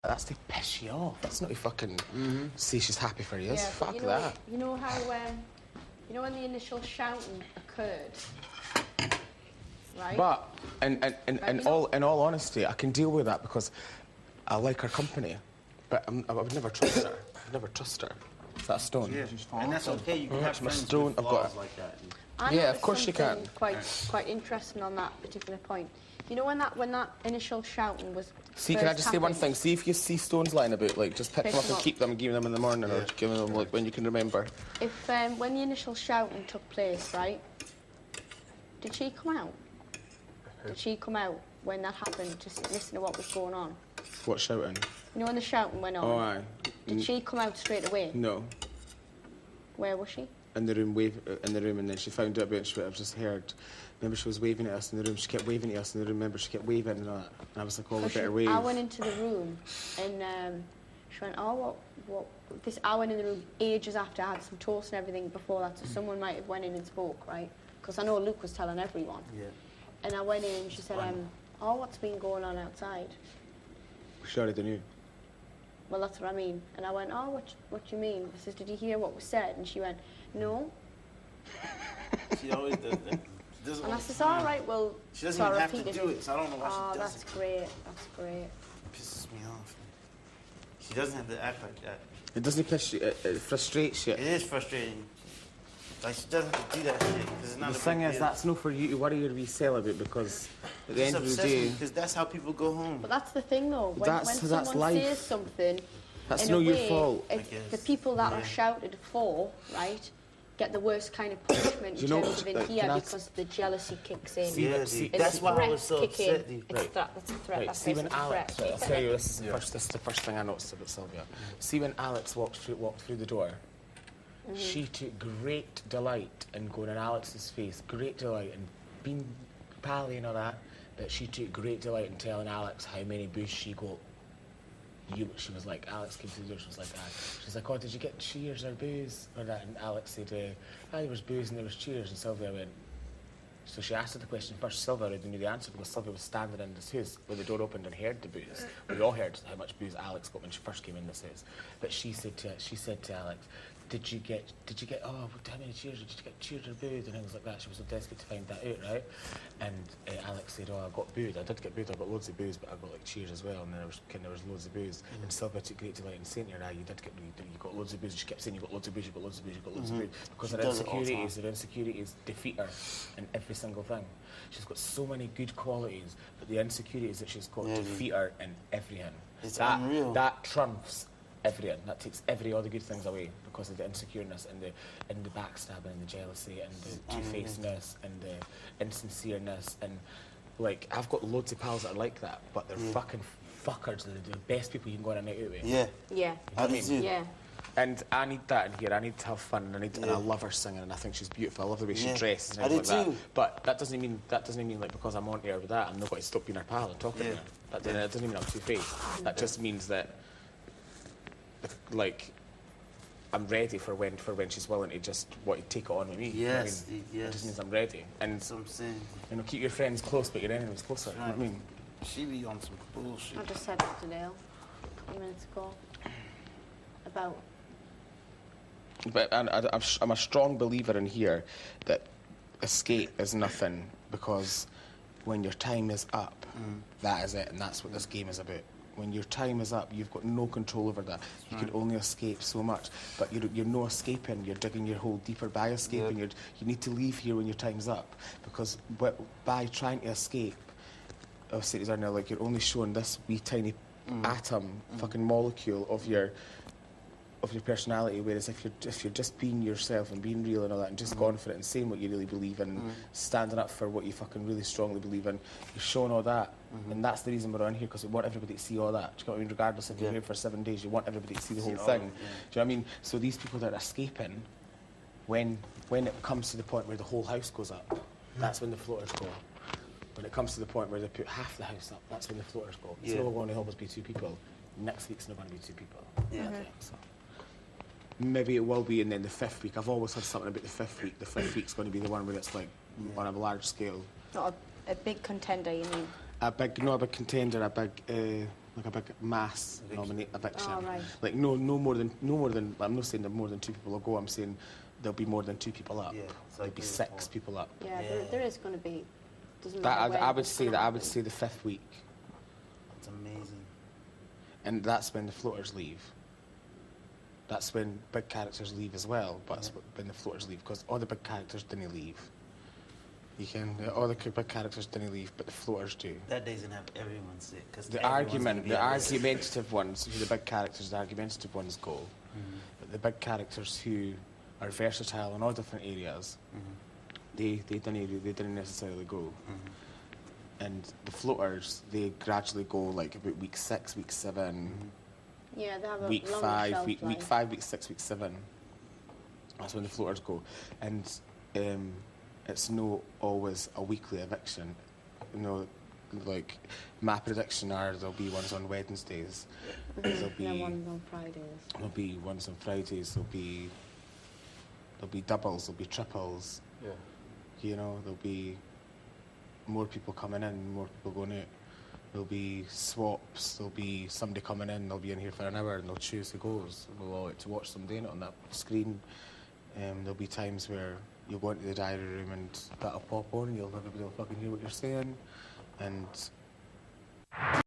That's to piss you off. That's not to fucking say she's happy for you. Yeah, Fuck you know, that. You know how, you know when the initial shouting occurred, right? But, in all honesty, I can deal with that because I like her company. But I would never trust her. I'd never trust her. Is that a stone? Yeah, and that's okay. You can have friends stone. with I've got flaws like that. Yeah, of course you can. Quite interesting on that particular point. You know when that initial shouting was. See, can I just say one thing? See if you see stones lying about, like, just pick them up and keep them and give them in the morning, or give them like when you can remember. If when the initial shouting took place, right? Did she come out? Did she come out when that happened to listen to what was going on? What shouting? You know when the shouting went on? Oh, aye. Did she come out straight away? No. Where was she? In the room, and then she found out about it. I've just heard. Remember, she was waving at us in the room. She kept waving at us in the room. Remember, she kept waving and all that. And I was like, oh, we better wave. I went into the room, and she went, oh, what? This, I went in the room ages after I had some toast and everything before that, so someone might have went in and spoke, right? Because I know Luke was telling everyone. Yeah. And I went in and she said, oh, what's been going on outside? She already knew. Well, that's what I mean. And I went, oh, what do you mean? I said, did you hear what was said? And she went, no. She always does that. And I said, all right, well, she doesn't even have to do it, so I don't know why she does it. That's great. That's great. It pisses me off. She doesn't have to act like that. It doesn't piss you. It frustrates you. It is frustrating. Like, she doesn't have to do that shit, because it's not the thing is, that's not for you to worry or resell about, because at the end of the day... Because that's how people go home. But that's the thing, though. When someone says something... That's not your fault. The people that are shouted for, right, get the worst kind of punishment in terms of in here because the jealousy kicks in. Yeah, that's why I was so upset. That's a threat. Right, see when Alex... Right, I'll tell you, this is the first thing I noticed about Sylvia. See when Alex walked through the door, she took great delight in going in Alex's face, great delight in being pally and all that, but she took great delight in telling Alex how many boosts she got. She was like, Alex came to the door, she was like, she's like, oh, did you get cheers or booze or that? And Alex said, there was booze and there was cheers. And Sylvia went, so she asked her the question first. Sylvia already knew the answer because Sylvia was standing in this house where the door opened and heard the booze. We all heard how much booze Alex got when she first came in this house. But she said to Alex, did you get, oh, how many cheers? Did you get cheers or booze? And things like that. She was so desperate to find that out, right? And Alex said, oh, I got booze. I did get booze. I got loads of booze, but I got like cheers as well. And there was loads of booze. And Sylvia took great delight in saying to her, you got loads of booze. She kept saying, you got loads of booze, you got loads of booze, you got loads of booze. Because her insecurities defeat her in every single thing. She's got so many good qualities, but the insecurities that she's got defeat her in everything. It's unreal. That trumps everything. That takes all the good things away because of the insecureness and the backstabbing and the jealousy and the two-facedness and the insincereness. And like, I've got loads of pals that are like that, but they're fucking fuckers. They're the best people you can go on a night out with. Yeah. You know I mean? Yeah. And I need that in here. I need to have fun. And I love her singing, and I think she's beautiful. I love the way she dresses and things like that. But that doesn't mean like because I'm on her with that, I'm not going to stop being her pal and talking to her. That doesn't mean I'm two-faced. That just means that, like, I'm ready for when she's willing to just want to take it on with me. Yes, you know what I mean? It just means I'm ready. And that's what I'm saying. You know, keep your friends close, but your enemies closer. You know what I mean? She be on some bullshit. I just said it to Dale a couple minutes ago about. But I'm a strong believer in here that escape is nothing, because when your time is up, that is it, and that's what this game is about. When your time is up, you've got no control over that. You can only escape so much, but you're no escaping. You're digging your hole deeper by escaping. You need to leave here when your time's up, because by trying to escape, I was saying earlier, like, you're only showing this wee tiny atom, fucking molecule of your personality, whereas if you're just being yourself and being real and all that and just going for it and saying what you really believe in, standing up for what you fucking really strongly believe in, you're showing all that. And that's the reason we're on here, because we want everybody to see all that. Do you know what I mean? Regardless if you're here for 7 days, you want everybody to see the whole thing. Do you know what I mean? So these people that are escaping, when it comes to the point where the whole house goes up, that's when the floaters go. When it comes to the point where they put half the house up, that's when the floaters go. It's not going to always be 2 people. Next week's not going to be 2 people. Yeah. So. Maybe it will be, and then the 5th week. I've always had something about the 5th week. The 5th week's going to be the one where it's like on a large scale. Not a big contender, you mean? Not a big contender, a big like a big mass eviction. Oh, right. Like no more than. I'm not saying that more than 2 people will go. I'm saying there'll be more than 2 people up. Yeah, There'll be 6 people up. Yeah, Yeah. there is going to be. Doesn't That matter when I would it's say gonna that I would happen. say the 5th week, It's amazing. and that's when the floaters leave. That's when big characters leave as well, but it's when the floaters leave, because all the big characters didn't leave. All the big characters didn't leave, but the floaters do. That day's gonna have everyone sick. Cause The everyone's gonna argument, be the at risk. argumentative ones, who the big characters, the argumentative ones go. Mhm. But the big characters who are versatile in all different areas, Mhm. they didn't necessarily go. Mhm. And the floaters, they gradually go like about week 6, week 7, Yeah, they have a week longer 5, shelf week life. 5, week 6, week 7. That's when the floaters go, and it's not always a weekly eviction. Like my prediction are there'll be ones on Wednesdays. There'll be And then ones on Fridays. There'll be ones on Fridays. There'll be doubles. There'll be triples. Yeah. There'll be more people coming in, more people going out. There'll be swaps. There'll be somebody coming in. They'll be in here for an hour and they'll choose who goes. We'll all get to watch them doing it on that screen. There'll be times where you'll go into the diary room and that'll pop on and everybody will fucking hear what you're saying. And